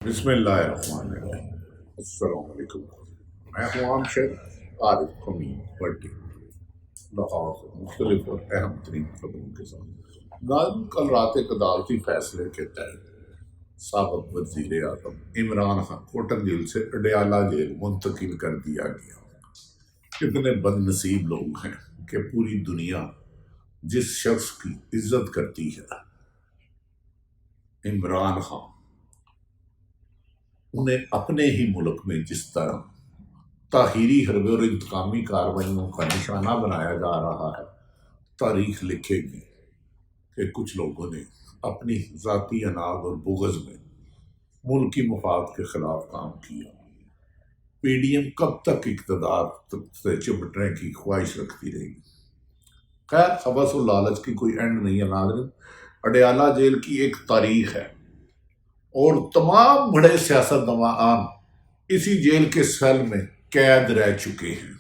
بسم اللہ الرحمن الرحیم۔ السلام علیکم۔ میں ہوں عام شیخ عارف قمی بٹی، لاہور سے مختلف اور اہم ترین خبروں کے ساتھ۔ ناظرین، کل رات ایک عدالتی فیصلے کے تحت سابق وزیر اعظم عمران خان کوٹن جیل سے اڈیالہ جیل منتقل کر دیا گیا۔ کتنے بد نصیب لوگ ہیں کہ پوری دنیا جس شخص کی عزت کرتی ہے، عمران خان، انہیں اپنے ہی ملک میں جس طرح تاخیری حربے اور انتقامی کارروائیوں کا نشانہ بنایا جا رہا ہے، تاریخ لکھے گی کہ کچھ لوگوں نے اپنی ذاتی اناج اور بغض میں ملکی مفاد کے خلاف کام کیا۔ پی ڈی ایم کب تک اقتدار سے چمٹنے کی خواہش رکھتی رہے گی؟ خیر، حبس و لالچ کی کوئی اینڈ نہیں ہے ناظرین۔ اڈیالہ جیل کی ایک تاریخ ہے اور تمام بڑے سیاستدان اسی جیل کے سیل میں قید رہ چکے ہیں۔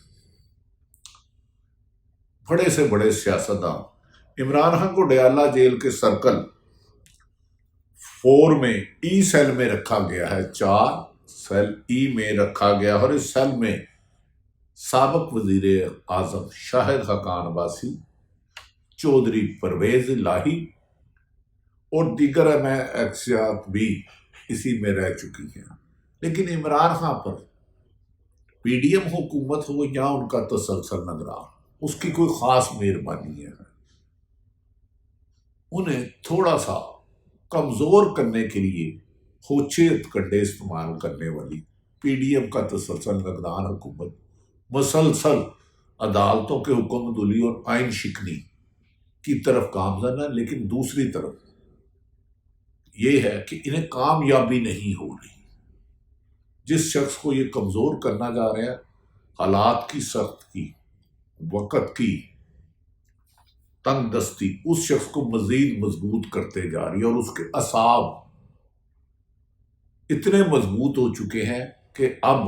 بڑے سے بڑے سیاستدان، عمران خان کو اڈیالہ جیل کے سرکل 4 میں ای سیل میں رکھا گیا ہے، 4 سیل ای میں رکھا گیا، اور اس سیل میں سابق وزیر اعظم شاہد خاقان عباسی، چودھری پرویز الہی اور دیگر اہم شخصیات بھی اسی میں رہ چکی ہیں۔ لیکن عمران خان پر پی ڈی ایم حکومت ہو یا ان کا تسلسل نگران، اس کی کوئی خاص مہربانی ہے۔ انہیں تھوڑا سا کمزور کرنے کے لیے ہوچے کنڈے استعمال کرنے والی پی ڈی ایم کا تسلسل نگران حکومت مسلسل عدالتوں کے حکم دلی اور آئین شکنی کی طرف گامزن ہے، لیکن دوسری طرف یہ ہے کہ انہیں کامیابی نہیں ہو رہی۔ جس شخص کو یہ کمزور کرنا جا رہے ہیں، حالات کی سختی، وقت کی تنگ دستی اس شخص کو مزید مضبوط کرتے جا رہی ہے، اور اس کے اعصاب اتنے مضبوط ہو چکے ہیں کہ اب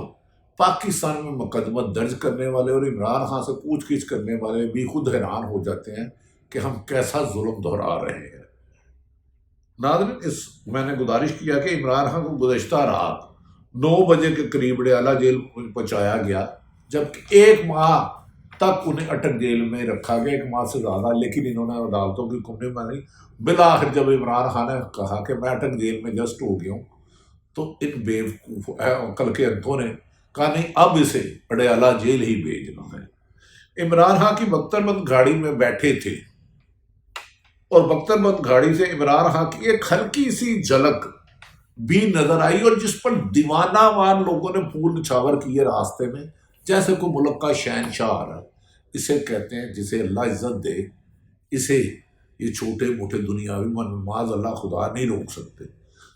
پاکستان میں مقدمہ درج کرنے والے اور عمران خان سے پوچھ گچھ کرنے والے بھی خود حیران ہو جاتے ہیں کہ ہم کیسا ظلم دہرا رہے ہیں۔ ناظرین، میں نے گزارش کیا کہ عمران خان کو گزشتہ رات 9 بجے کے قریب اڈیالہ جیل پہنچایا گیا، جبکہ 1 ماہ تک انہیں اٹک جیل میں رکھا گیا، 1 ماہ سے زیادہ، لیکن انہوں نے عدالتوں کی حکم نہیں مانی۔ بالآخر جب عمران خان نے کہا کہ میں اٹک جیل میں جسٹ ہو گیا ہوں، تو ان بیوقوف عقل کے انتوں نے کہا نہیں، اب اسے اڈیالہ جیل ہی بھیجنا ہے۔ عمران خان کی بختر بند گاڑی میں بیٹھے تھے، اور بختر بند گاڑی سے عمران خان کی ایک ہلکی سی جھلک بھی نظر آئی، اور جس پر دیوانہ وار لوگوں نے پھول نچھاور کیے راستے میں، جیسے کوئی ملک کا شہنشاہ آ رہا ہے۔ اسے کہتے ہیں جسے اللہ عزت دے، اسے یہ چھوٹے موٹے دنیاوی معاذ اللہ خدا نہیں روک سکتے۔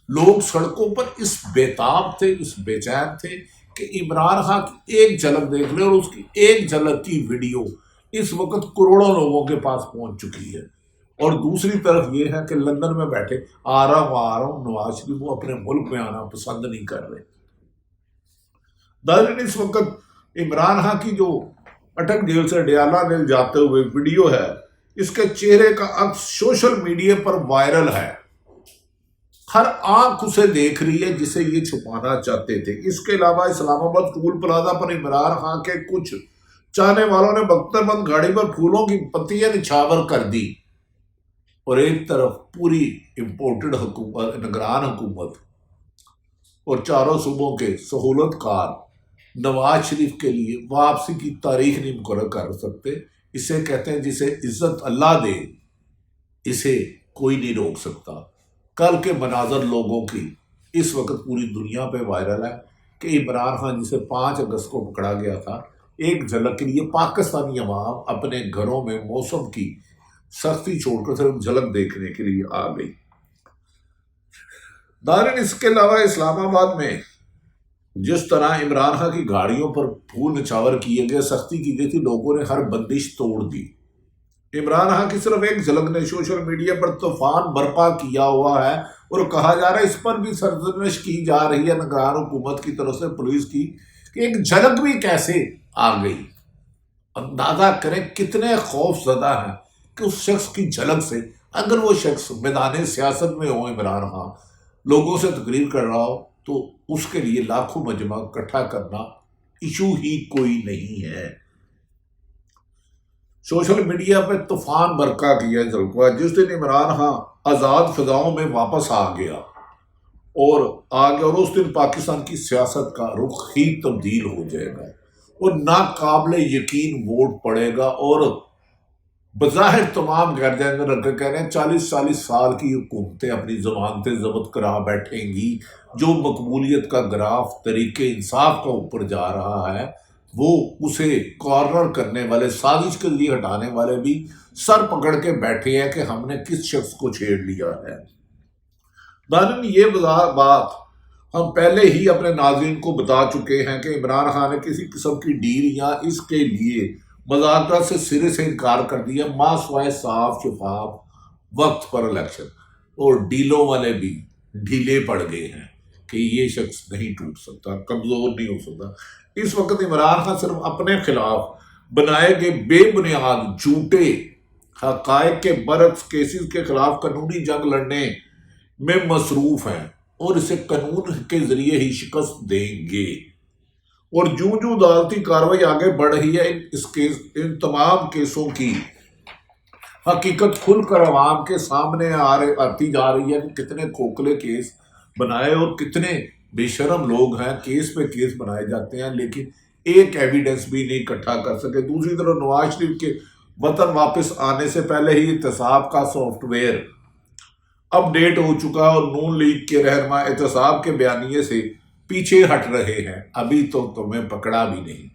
لوگ سڑکوں پر اس بیتاب تھے، اس بے چین تھے کہ عمران خان کی ایک جھلک دیکھ لیں، اور اس کی ایک جھلک کی ویڈیو اس وقت کروڑوں لوگوں کے پاس پہنچ چکی ہے۔ اور دوسری طرف یہ ہے کہ لندن میں بیٹھے آ رہا ہوں نواز شریف وہ اپنے ملک میں آنا پسند نہیں کر رہے۔ ناظرین، اس وقت عمران خان کی جو اٹک جیل سے اڈیالہ جیل جاتے ہوئے ویڈیو ہے، اس کے چہرے کا عکس سوشل میڈیا پر وائرل ہے۔ ہر آنکھ اسے دیکھ رہی ہے جسے یہ چھپانا چاہتے تھے۔ اس کے علاوہ اسلام آباد ٹول پلازا پر عمران خان کے کچھ چاہنے والوں نے بختر بند گاڑی پر پھولوں کی پتیاں نچھاور کر دی، اور ایک طرف پوری امپورٹڈ حکومت، نگران حکومت اور چاروں صوبوں کے سہولت کار نواز شریف کے لیے واپسی کی تاریخ نہیں مقرر کر سکتے۔ اسے کہتے ہیں جسے عزت اللہ دے، اسے کوئی نہیں روک سکتا۔ کل کے مناظر لوگوں کی اس وقت پوری دنیا پہ وائرل ہے کہ عمران خان جسے 5 اگست کو پکڑا گیا تھا، ایک جھلک کے لیے پاکستانی عوام اپنے گھروں میں موسم کی سختی چھوڑ کر صرف جھلک دیکھنے کے لیے آ گئی۔ ناظرین، اس کے علاوہ اسلام آباد میں جس طرح عمران خان کی گاڑیوں پر پھول نچھاور کیے گئے، سختی کی گئی تھی، لوگوں نے ہر بندش توڑ دی۔ عمران خان کی صرف ایک جھلک نے سوشل میڈیا پر طوفان برپا کیا ہوا ہے، اور کہا جا رہا ہے اس پر بھی سرزنش کی جا رہی ہے نگران حکومت کی طرف سے، پولیس کی، کہ ایک جھلک بھی کیسے آ گئی۔ اندازہ کریں کتنے خوف زدہ ہیں کہ اس شخص کی جھلک سے، اگر وہ شخص میدان سیاست میں ہو، عمران خان لوگوں سے تقریر کر رہا ہو، تو اس کے لیے لاکھوں مجمع اکٹھا کرنا ایشو ہی کوئی نہیں ہے۔ سوشل میڈیا پہ طوفان برقع کیا جلکوا جس دن عمران خان آزاد فضاؤں میں واپس آ گیا اور اس دن پاکستان کی سیاست کا رخ ہی تبدیل ہو جائے گا اور ناقابل یقین ووٹ پڑے گا، اور بظاہر تمام غیر جانب رکھ کے کہہ رہے ہیں 40 سال کی حکومتیں اپنی ضمانتیں ضبط کرا بیٹھیں گی، جو مقبولیت کا گراف طریق انصاف کا اوپر جا رہا ہے وہ اسے کارنر کرنے والے، سازش کے لیے ہٹانے والے بھی سر پکڑ کے بیٹھے ہیں کہ ہم نے کس شخص کو چھیڑ لیا ہے۔ ناظرین، یہ بات ہم پہلے ہی اپنے ناظرین کو بتا چکے ہیں کہ عمران خان نے کسی قسم کی ڈیل یا اس کے لیے مذاکرات سے سرے سے انکار کر دیا، ماں سوائے صاف شفاف وقت پر الیکشن، اور ڈیلوں والے بھی ڈھیلے پڑ گئے ہیں کہ یہ شخص نہیں ٹوٹ سکتا، کمزور نہیں ہو سکتا۔ اس وقت عمران خان صرف اپنے خلاف بنائے گئے بے بنیاد جھوٹے حقائق کے برعکس کیسز کے خلاف قانونی جنگ لڑنے میں مصروف ہیں اور اسے قانون کے ذریعے ہی شکست دیں گے، اور جو عدالتی کارروائی آگے بڑھ رہی ہے ان تمام کیسوں کی حقیقت کھل کر عوام کے سامنے آتی جا رہی ہے کہ کتنے کھوکھلے کیس بنائے اور کتنے بے شرم لوگ ہیں، کیس پہ کیس بنائے جاتے ہیں لیکن ایک ایویڈنس بھی نہیں اکٹھا کر سکے۔ دوسری طرف نواز شریف کے وطن واپس آنے سے پہلے ہی احتساب کا سافٹ ویئر اپ ڈیٹ ہو چکا اور نون لیگ کے رہنما احتساب کے بیانیے سے پیچھے ہٹ رہے ہیں۔ ابھی تو تمہیں پکڑا بھی نہیں،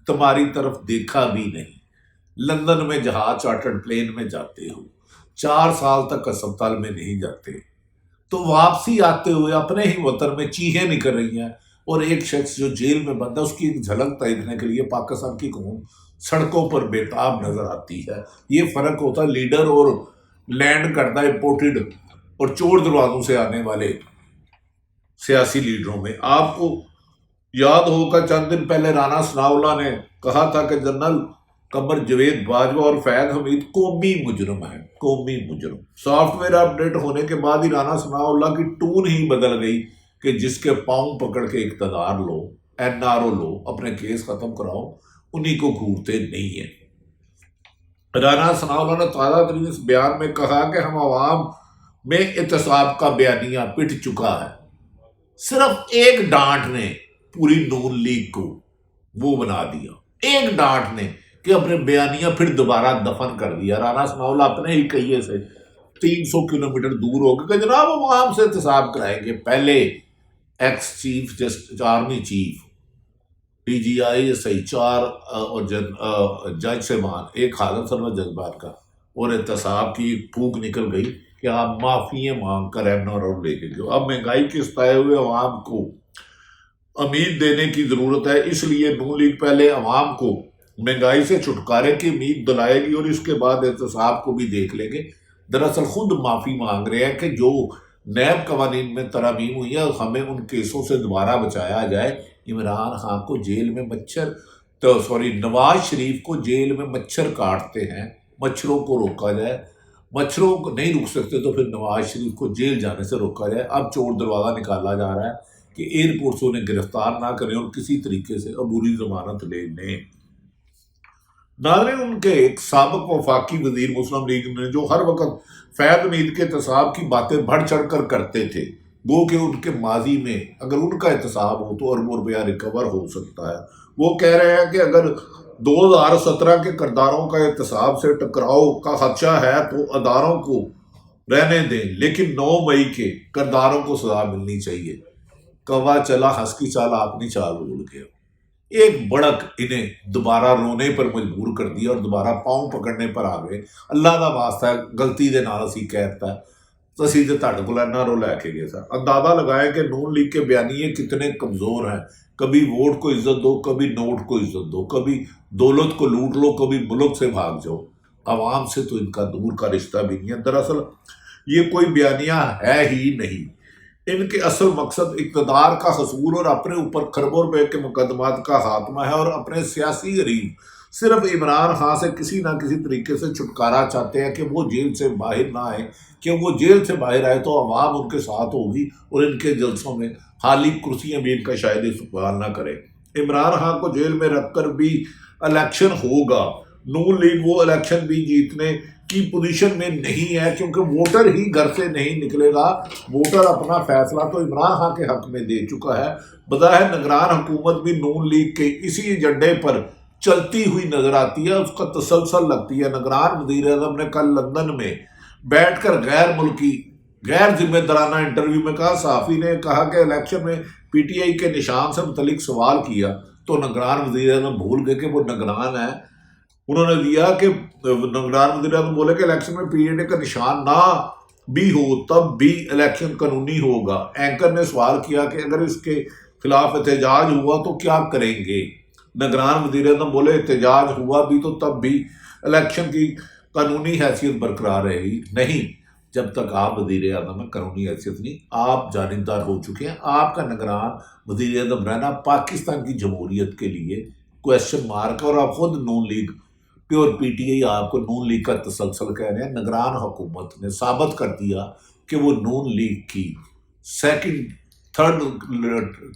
تمہاری طرف دیکھا بھی نہیں، لندن میں جہاز چارٹرڈ پلین میں جاتے ہو، 4 سال تک اسپتال میں نہیں جاتے، تو واپسی آتے ہوئے اپنے ہی وطن میں چیخیں نکل رہی ہیں، اور ایک شخص جو جیل میں بند ہے اس کی ایک جھلک دیکھنے کے لیے پاکستان کی قوم سڑکوں پر بےتاب نظر آتی ہے۔ یہ فرق ہوتا ہے لیڈر اور لینڈ کردہ امپورٹڈ اور چور دروازوں سے آنے والے سیاسی لیڈروں میں۔ آپ کو یاد ہوگا چند دن پہلے رانا ثناء اللہ نے کہا تھا کہ جنرل قمر جاوید باجوہ اور فیض حمید قومی مجرم ہیں، قومی مجرم۔ سافٹ ویئر اپ ڈیٹ ہونے کے بعد ہی رانا ثناء اللہ کی ٹون ہی بدل گئی کہ جس کے پاؤں پکڑ کے اقتدار لو، این آر او لو، اپنے کیس ختم کراؤ، انہی کو گھورتے نہیں ہیں۔ رانا ثناء اللہ نے تازہ ترین اس بیان میں کہا کہ ہم عوام میں احتساب کا بیانیہ پٹ چکا ہے۔ صرف ایک ڈانٹ نے پوری نون لیگ کو وہ بنا دیا، ایک ڈانٹ نے کہ اپنے بیانیہ پھر دوبارہ دفن کر دیا۔ رانا ثناء اللہ اپنے ہی کہیے سے 300 کلومیٹر دور ہو گئے کہ جناب ہم عوام سے احتساب کرائیں گے۔ پہلے ex chief army chief, D G I S I, 4 اور جج صاحبان، ایک حالت سرور جذبات کا، اور احتساب کی پھونک نکل گئی کہ آپ معافی مانگ کر این آر او لے کے جو۔ اب مہنگائی کے ستائے ہوئے عوام کو امید دینے کی ضرورت ہے، اس لیے نون لیگ پہلے عوام کو مہنگائی سے چھٹکارے کی امید دلائے گی اور اس کے بعد احتساب کو بھی دیکھ لیں گے۔ دراصل خود معافی مانگ رہے ہیں کہ جو نیب قوانین میں ترامیم ہوئی ہیں ہمیں ان کیسوں سے دوبارہ بچایا جائے۔ عمران خان کو جیل میں نواز شریف کو جیل میں مچھر کاٹتے ہیں، مچھروں کو روکا جائے، مچھروں کو نہیں روک سکتے تو پھر نواز شریف کو جیل جانے سے روکا جائے۔ اب چور دروازہ نکالا جا رہا ہے کہ ایئرپورٹ سے انہیں گرفتار نہ کریں اور کسی طریقے سے عبوری ضمانت لے لیں۔ ناظرین، ان کے ایک سابق وفاقی وزیر مسلم لیگ نے جو ہر وقت فیض حمید کے احتساب کی باتیں بڑھ چڑھ کر کرتے تھے، گو کہ ان کے ماضی میں اگر ان کا احتساب ہو تو اربوں روپیہ ریکور ہو سکتا ہے۔ وہ کہہ رہے ہیں کہ اگر 2017 کے کرداروں کا احتساب سے ٹکراؤ کا خدشہ ہے تو اداروں کو رہنے دیں، لیکن 9 مئی کے کرداروں کو سزا ملنی چاہیے۔ کوا چلا ہنس کی چال اپنی چال بھول گیا۔ ایک بڑک انہیں دوبارہ رونے پر مجبور کر دیا اور دوبارہ پاؤں پکڑنے پر آ گئے۔ اللہ کا واسطہ ہے، غلطی دے نال اسی کہتا ہے تو سیدھے تھڑ کو لینا رو لے کے گئے تھا۔ اندازہ لگائیں کہ نون لیگ کے بیانیے کتنے کمزور ہیں۔ کبھی ووٹ کو عزت دو، کبھی نوٹ کو عزت دو، کبھی دولت کو لوٹ لو، کبھی ملک سے بھاگ جاؤ۔ عوام سے تو ان کا دور کا رشتہ بھی نہیں ہے۔ دراصل یہ کوئی بیانیہ ہے ہی نہیں۔ ان کے اصل مقصد اقتدار کا حصول اور اپنے اوپر کھربوں روپے کے مقدمات کا خاتمہ ہے، اور اپنے سیاسی حریف صرف عمران خان سے کسی نہ کسی طریقے سے چھٹکارا چاہتے ہیں کہ وہ جیل سے باہر نہ آئے، کہ وہ جیل سے باہر آئے تو عوام ان کے ساتھ ہوگی اور ان کے جلسوں میں حالی کرسیاں بھی ان کا شاید استقبال نہ کرے۔ عمران خان کو جیل میں رکھ کر بھی الیکشن ہوگا، نون لیگ وہ الیکشن بھی جیتنے کی پوزیشن میں نہیں ہے، کیونکہ ووٹر ہی گھر سے نہیں نکلے گا۔ ووٹر اپنا فیصلہ تو عمران خان کے حق میں دے چکا ہے۔ بظاہر نگران حکومت بھی نون لیگ کے اسی ایجنڈے پر چلتی ہوئی نظر آتی ہے، اس کا تسلسل لگتی ہے۔ نگران وزیر اعظم نے کل لندن میں بیٹھ کر غیر ملکی غیر ذمہ دارانہ انٹرویو میں کہا، صحافی نے کہا کہ الیکشن میں پی ٹی آئی کے نشان سے متعلق سوال کیا تو نگران وزیر اعظم بھول گئے کہ وہ نگران ہے۔ انہوں نے دیا کہ نگران وزیر اعظم بولے کہ الیکشن میں پی ٹی آئی کا نشان نہ بھی ہو تب بھی الیکشن قانونی ہوگا۔ اینکر نے سوال کیا کہ اگر اس کے خلاف احتجاج ہوا تو کیا کریں گے؟ نگران وزیر اعظم بولے احتجاج ہوا بھی تو تب بھی الیکشن کی قانونی حیثیت برقرار رہے گی۔ نہیں، جب تک آپ وزیر اعظم میں قانونی حیثیت نہیں، آپ جانبدار ہو چکے ہیں۔ آپ کا نگران وزیر اعظم رہنا پاکستان کی جمہوریت کے لیے کویشچن مارک ہے، اور آپ خود Noon League pure P T I آپ کو نون لیگ کا تسلسل کہہ رہے ہیں۔ نگران حکومت نے ثابت کر دیا کہ وہ نون لیگ کی تھرڈ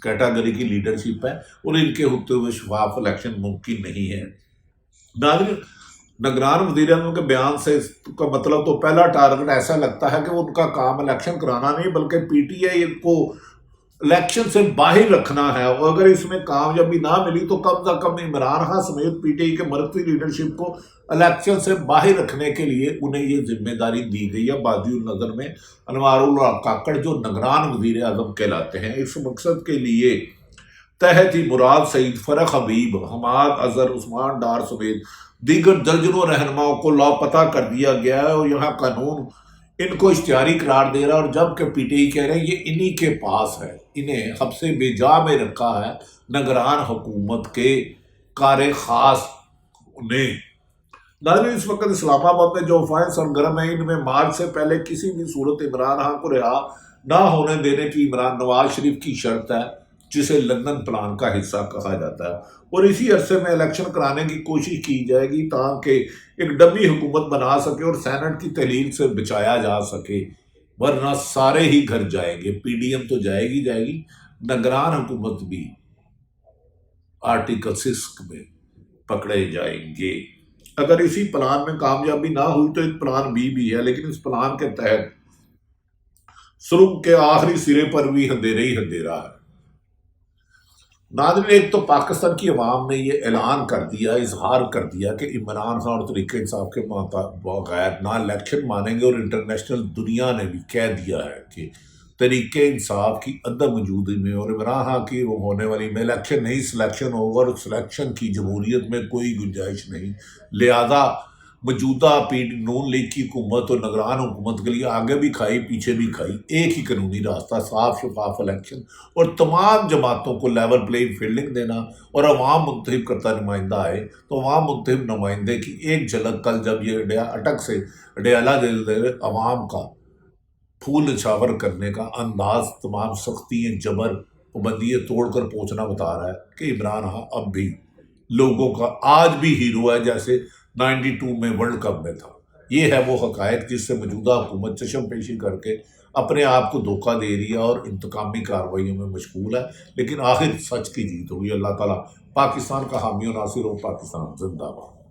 کیٹیگری کی لیڈرشپ ہے، اور ان کے ہوتے ہوئے شفاف الیکشن ممکن نہیں ہے۔ ناظرین، نگران وزیر اعظم کے بیان سے اس کا مطلب تو پہلا ٹارگٹ ایسا لگتا ہے کہ ان کا کام الیکشن کرانا نہیں بلکہ پی ٹی آئی کو الیکشن سے باہر رکھنا ہے، اور اگر اس میں کامیابی نہ ملی تو کم از کم عمران خان سمیت پی ٹی آئی کے مرکزی لیڈرشپ کو الیکشن سے باہر رکھنے کے لیے انہیں یہ ذمہ داری دی گئی ہے۔ بادی النظر میں انوار اللہ کاکڑ جو نگران وزیر اعظم کہلاتے ہیں، اس مقصد کے لیے تحت ہی مراد سعید، فرح حبیب، حماد اظہر، عثمان ڈار سمیت دیگر درجنوں رہنماؤں کو لاپتہ کر دیا گیا ہے، اور یہاں قانون ان کو اشتہاری قرار دے رہا ہے، اور جبکہ پی ٹی آئی کہہ رہے ہیں یہ انہی کے پاس ہے، انہیں حبس بے جا میں رکھا ہے نگران حکومت کے کار خاص نے۔ ناظرین، اس وقت اسلام آباد میں جو افواہیں سرگرم ہیں، ان میں مارچ سے پہلے کسی بھی صورت عمران خان کو رہا نہ ہونے دینے کی نواز شریف کی شرط ہے، جسے لندن پلان کا حصہ کہا جاتا ہے، اور اسی عرصے میں الیکشن کرانے کی کوشش کی جائے گی تاکہ ایک ڈمی حکومت بنا سکے اور سینٹ کی تحلیل سے بچایا جا سکے، ورنہ سارے ہی گھر جائیں گے۔ پی ڈی ایم تو جائے گی، نگران حکومت بھی آرٹیکل 6 میں پکڑے جائیں گے۔ اگر اسی پلان میں کامیابی نہ ہوئی تو ایک پلان بھی ہے، لیکن اس پلان کے تحت سرنگ کے آخری سرے پر بھی اندھیرا ہی اندھیرا ہے۔ ناظرین، ایک تو پاکستان کی عوام نے یہ اعلان کر دیا، اظہار کر دیا کہ عمران خان اور تحریک انصاف کے بغیر نہ الیکشن مانیں گے، اور انٹرنیشنل دنیا نے بھی کہہ دیا ہے کہ تحریک انصاف کی عدم وجودی میں اور عمران خان کی ہونے والی میں الیکشن نہیں سلیکشن ہوگا، اور سلیکشن کی جمہوریت میں کوئی گنجائش نہیں۔ لہذا موجودہ نون لیگ کی حکومت اور نگران حکومت کے لیے آگے بھی کھائی پیچھے بھی کھائی ایک ہی قانونی راستہ، صاف شفاف الیکشن، اور تمام جماعتوں کو لیول پلینگ فیلڈنگ دینا، اور عوام منتخب کرتا نمائندہ آئے تو عوام منتخب نمائندے کی ایک جھلک کل جب یہ اٹک سے اڈیالہ دے عوام کا پھول نچھاور کرنے کا انداز، تمام سختیاں، جبر، پابندیاں توڑ کر پہنچنا بتا رہا ہے کہ عمران خان اب بھی لوگوں کا آج بھی ہیرو ہے، جیسے 92 میں ورلڈ کپ میں تھا۔ یہ ہے وہ حقائق جس سے موجودہ حکومت چشم پیشی کر کے اپنے آپ کو دھوکہ دے رہی ہے اور انتقامی کارروائیوں میں مشغول ہے، لیکن آخر سچ کی جیت ہوگی۔ اللہ تعالیٰ پاکستان کا حامی و ناصر ہو۔ پاکستان زندہ باد۔